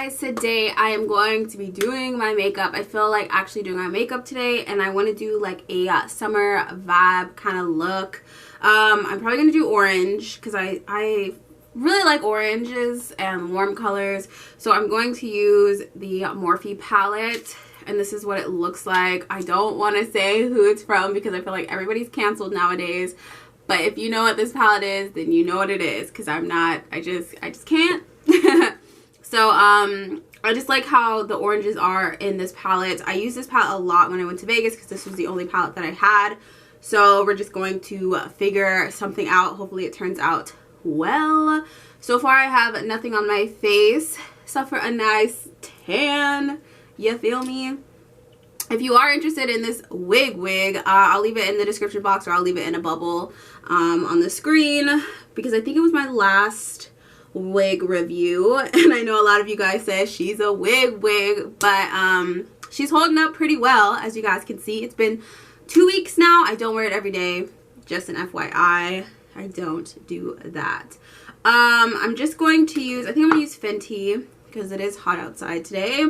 guys, today I am going to be doing my makeup. I feel like actually doing my makeup today, and I want to do like a summer vibe kind of look. I'm probably going to do orange because I really like oranges and warm colors. So I'm going to use the Morphe palette, and this is what it looks like. I don't want to say who it's from because I feel like everybody's canceled nowadays. But if you know what this palette is, then you know what it is, because I'm not, I just can't. So, I just like how the oranges are in this palette. I used this palette a lot when I went to Vegas because this was the only palette that I had. So, we're just going to figure something out. Hopefully, it turns out well. So far, I have nothing on my face except for a nice tan. You feel me? If you are interested in this wig, I'll leave it in the description box, or I'll leave it in a bubble on the screen, because I think it was my last wig review, and I know a lot of you guys said she's a wig, but she's holding up pretty well, as you guys can see. It's been 2 weeks now. I don't wear it every day, just an FYI. I don't do that. I'm just going to use, I think I'm going to use Fenty because it is hot outside today.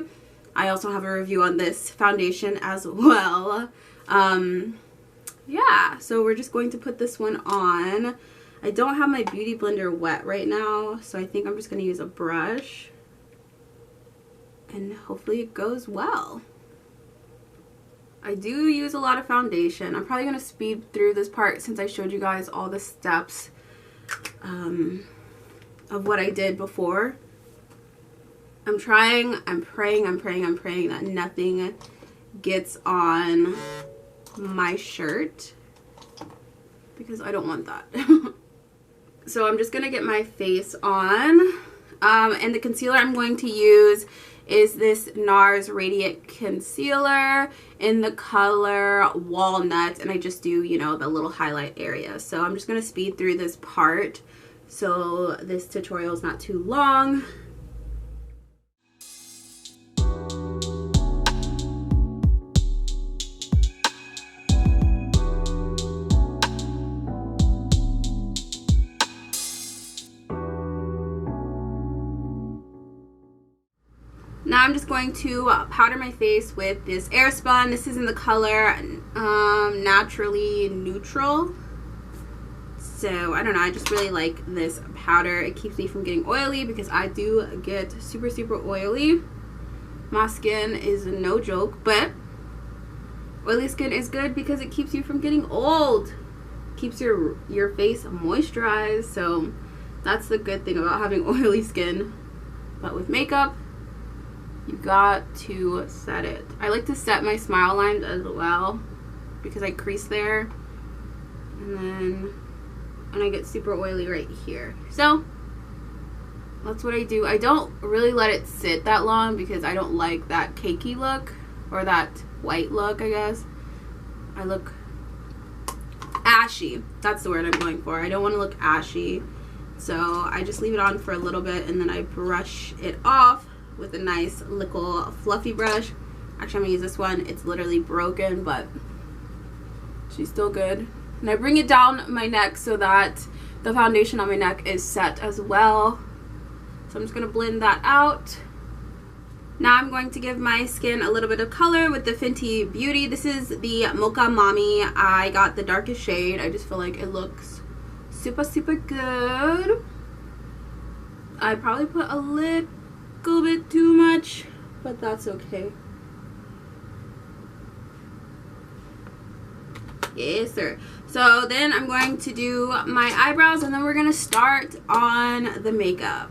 I also have a review on this foundation as well. Yeah, so we're just going to put this one on. I don't have my beauty blender wet right now, so I think I'm just going to use a brush. And hopefully it goes well. I do use a lot of foundation. I'm probably going to speed through this part since I showed you guys all the steps of what I did before. I'm trying, I'm praying that nothing gets on my shirt, because I don't want that. So I'm just going to get my face on. And the concealer I'm going to use is this NARS Radiant Concealer in the color Walnut. And I just do, you know, the little highlight area. So I'm just going to speed through this part so this tutorial is not too long. Now I'm just going to powder my face with this Airspun. This is in the color Naturally Neutral. So, I don't know. I just really like this powder. It keeps me from getting oily because I do get super, super oily. My skin is no joke, but oily skin is good because it keeps you from getting old. Keeps your face moisturized. So, that's the good thing about having oily skin. But with makeup, you got to set it. I like to set my smile lines as well because I crease there, and I get super oily right here. So that's what I do. I don't really let it sit that long because I don't like that cakey look, or that white look, I guess. I look ashy. That's the word I'm going for. I don't want to look ashy. So I just leave it on for a little bit, and then I brush it off with a nice little fluffy brush. Actually, I'm gonna use this one. It's literally broken, but she's still good. And I bring it down my neck so that the foundation on my neck is set as well. So I'm just gonna blend that out. Now I'm going to give my skin a little bit of color with the Fenty Beauty. This is the Mocha Mommy. I got the darkest shade. I just feel like it looks super, super good. I probably put a little bit too much, but that's okay. Yes, sir. So then I'm going to do my eyebrows, and then we're going to start on the makeup.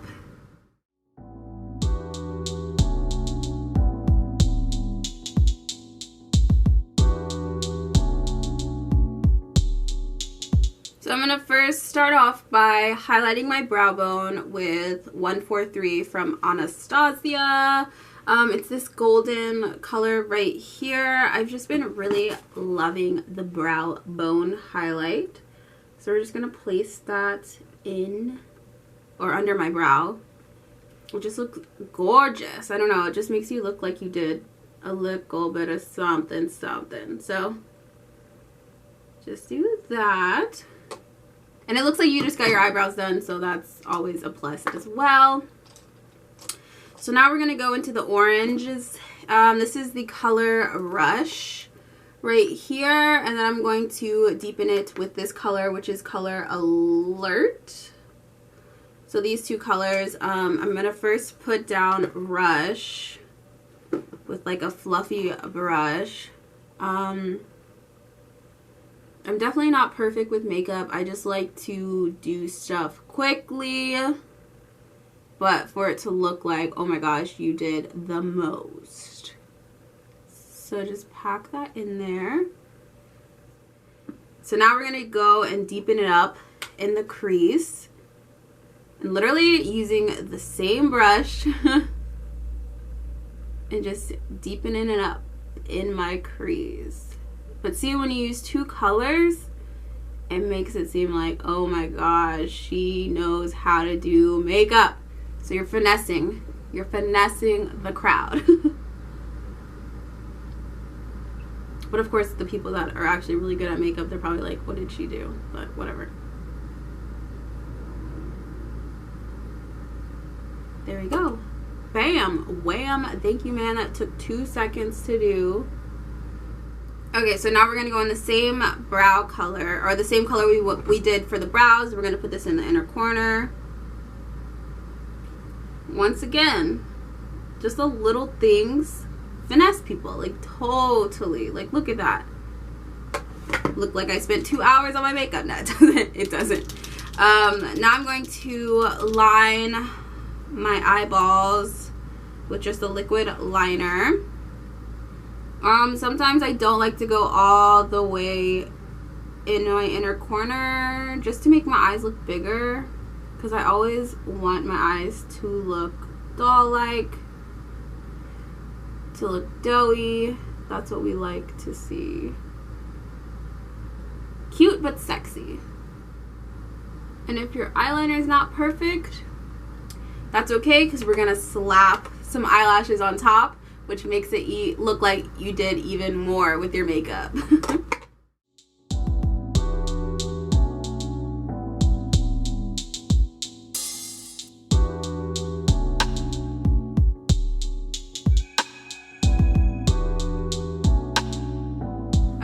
So I'm going to first start off by highlighting my brow bone with 143 from Anastasia. It's this golden color right here. I've just been really loving the brow bone highlight. So we're just going to place that in or under my brow. It just looks gorgeous. I don't know. It just makes you look like you did a little bit of something. So just do that. And it looks like you just got your eyebrows done, so that's always a plus as well. So now we're going to go into the oranges. This is the color Rush right here. And then I'm going to deepen it with this color, which is color Alert. So these two colors, I'm going to first put down Rush with like a fluffy brush. I'm definitely not perfect with makeup. I just like to do stuff quickly, but for it to look like, oh my gosh, you did the most. So just pack that in there. So now we're going to go and deepen it up in the crease. And literally using the same brush and just deepening it up in my crease. But see, when you use two colors, it makes it seem like, oh my gosh, she knows how to do makeup. So you're finessing the crowd. But of course, the people that are actually really good at makeup, they're probably like, what did she do? But whatever. There we go. Bam, wham, thank you, man. That took 2 seconds to do. Okay, so now we're going to go in the same brow color, or the same color we did for the brows. We're going to put this in the inner corner. Once again, just the little things finesse people, like totally. Like, look at that. Look like I spent 2 hours on my makeup. No, it doesn't. Now I'm going to line my eyeballs with just a liquid liner. Sometimes I don't like to go all the way in my inner corner just to make my eyes look bigger, because I always want my eyes to look doll-like, to look doughy. That's what we like to see. Cute but sexy. And if your eyeliner is not perfect, that's okay, because we're gonna slap some eyelashes on top, which makes it look like you did even more with your makeup.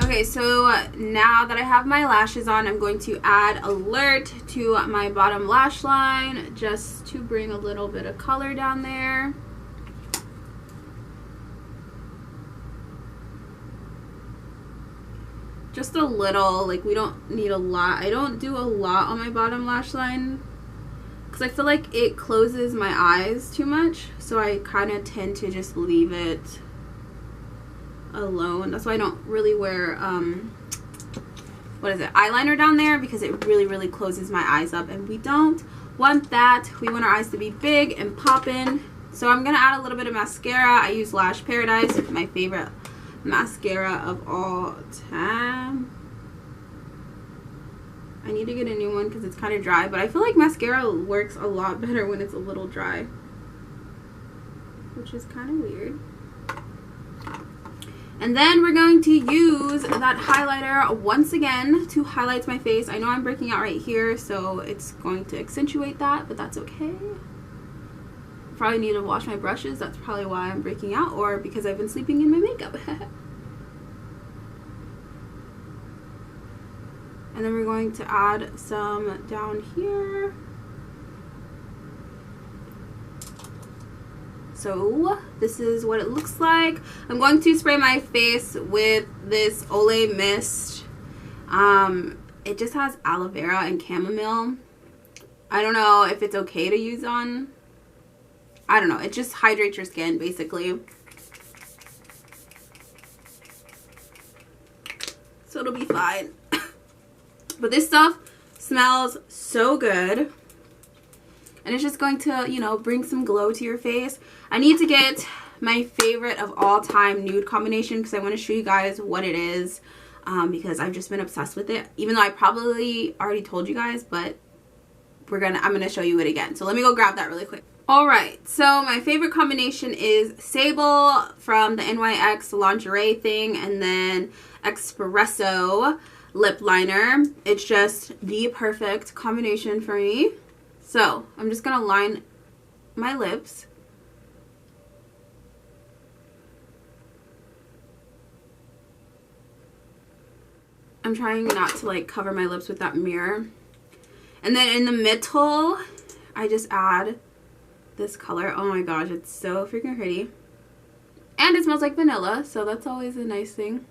Okay, so now that I have my lashes on, I'm going to add Alert to my bottom lash line just to bring a little bit of color down there. Just a little, like, we don't need a lot. I don't do a lot on my bottom lash line because I feel like it closes my eyes too much, so I kind of tend to just leave it alone. That's why I don't really wear eyeliner down there, because it really closes my eyes up, and we don't want that. We want our eyes to be big and poppin'. So I'm gonna add a little bit of mascara. I use Lash Paradise, my favorite mascara of all time. I need to get a new one because it's kind of dry, but I feel like mascara works a lot better when it's a little dry, which is kind of weird. And then we're going to use that highlighter once again to highlight my face. I know I'm breaking out right here, so it's going to accentuate that, but that's okay. Probably need to wash my brushes. That's probably why I'm breaking out, or because I've been sleeping in my makeup. And then we're going to add some down here. So this is what it looks like. I'm going to spray my face with this Olay Mist. It just has aloe vera and chamomile. I don't know if it's okay to use on. I don't know. It just hydrates your skin, basically. So it'll be fine. But this stuff smells so good. And it's just going to, you know, bring some glow to your face. I need to get my favorite of all time nude combination, because I want to show you guys what it is. Because I've just been obsessed with it. Even though I probably already told you guys, but I'm gonna show you it again. So let me go grab that really quick. Alright, so my favorite combination is Sable from the NYX lingerie thing, and then Espresso lip liner. It's just the perfect combination for me. So I'm just gonna line my lips I'm trying not to like cover my lips with that mirror. And then in the middle, I just add this color. Oh my gosh, it's so freaking pretty. And it smells like vanilla, so that's always a nice thing.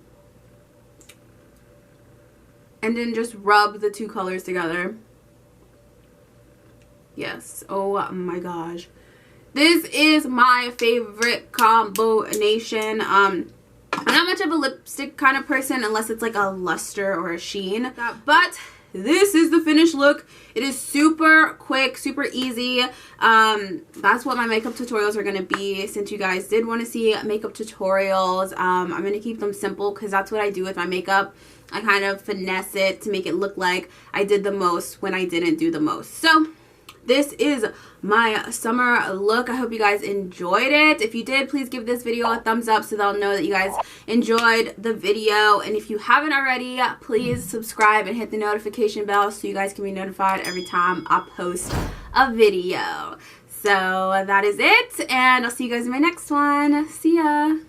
And then just rub the two colors together. Yes. Oh my gosh. This is my favorite combination. I'm not much of a lipstick kind of person unless it's like a luster or a sheen. But this is the finished look. It is super quick, super easy. That's what my makeup tutorials are going to be. Since you guys did want to see makeup tutorials, I'm going to keep them simple because that's what I do with my makeup. I kind of finesse it to make it look like I did the most when I didn't do the most. So this is my summer look. I hope you guys enjoyed it. If you did, please give this video a thumbs up so they'll know that you guys enjoyed the video. And if you haven't already, please subscribe and hit the notification bell so you guys can be notified every time I post a video. So that is it, and I'll see you guys in my next one. See ya.